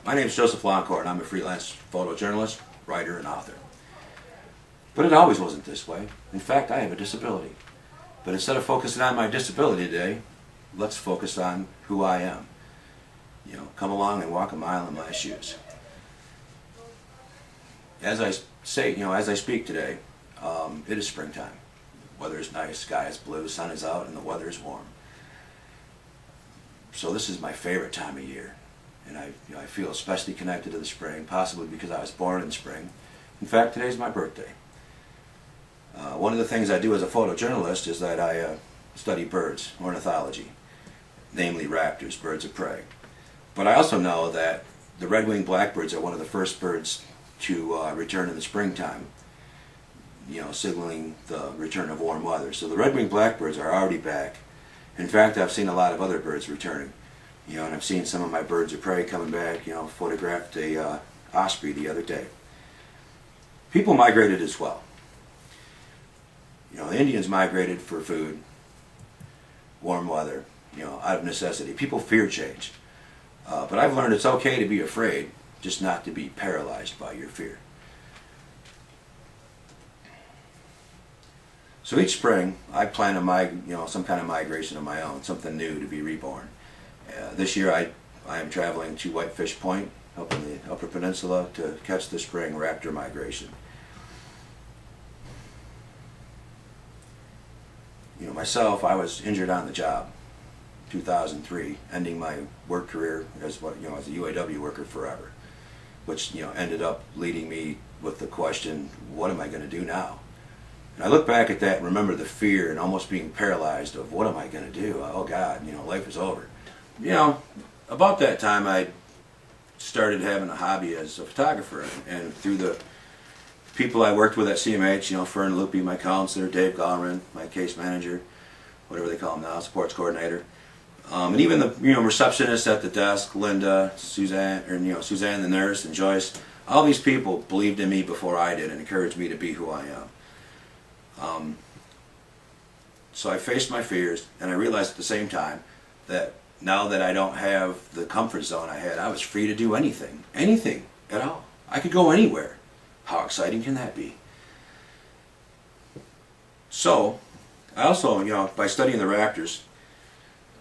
My name is Joseph Loncourt, and I'm a freelance photojournalist, writer, and author. But it always wasn't this way. In fact, I have a disability. But instead of focusing on my disability today, let's focus on who I am. Come along and walk a mile in my shoes. As I speak today, it is springtime. Weather is nice, sky is blue, sun is out, and the weather is warm. So this is my favorite time of year. And I feel especially connected to the spring, possibly because I was born in spring. In fact, today's my birthday. One of the things I do as a photojournalist is that I study birds, ornithology, namely raptors, birds of prey. But I also know that the red-winged blackbirds are one of the first birds to return in the springtime, signaling the return of warm weather. So the red-winged blackbirds are already back. In fact, I've seen a lot of other birds returning. And I've seen some of my birds of prey coming back. Photographed a osprey the other day. People migrated as well. The Indians migrated for food, warm weather, out of necessity. People fear change. But I've learned it's okay to be afraid, just not to be paralyzed by your fear. So each spring, I plan some kind of migration of my own, something new to be reborn. This year, I am traveling to Whitefish Point, up in the Upper Peninsula, to catch the spring raptor migration. Myself, I was injured on the job, 2003, ending my work career as a UAW worker forever, which ended up leading me with the question, what am I going to do now? And I look back at that and remember the fear and almost being paralyzed of what am I going to do? Oh God, life is over. About that time I started having a hobby as a photographer, and through the people I worked with at CMH, Fern Loopy, my counselor, Dave Gallren, my case manager, whatever they call him now, sports coordinator, and even the receptionist at the desk, Linda, Suzanne, Suzanne the nurse, and Joyce. All these people believed in me before I did and encouraged me to be who I am. So I faced my fears, and I realized at the same time that now that I don't have the comfort zone I had, I was free to do anything at all. I could go anywhere. How exciting can that be? So, I also, by studying the raptors,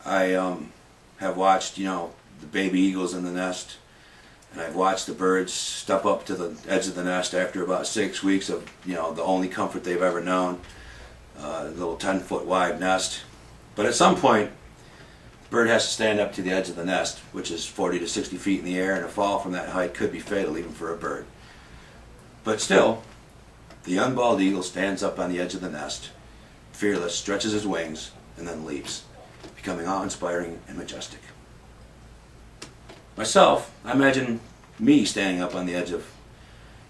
I have watched, the baby eagles in the nest, and I've watched the birds step up to the edge of the nest after about 6 weeks of, the only comfort they've ever known, a little 10-foot wide nest. But at some point, the bird has to stand up to the edge of the nest, which is 40 to 60 feet in the air, and a fall from that height could be fatal even for a bird. But still, the young bald eagle stands up on the edge of the nest, fearless, stretches his wings, and then leaps, becoming awe-inspiring and majestic. Myself, I imagine me standing up on the edge of,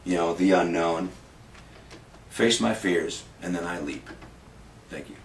the unknown, face my fears, and then I leap. Thank you.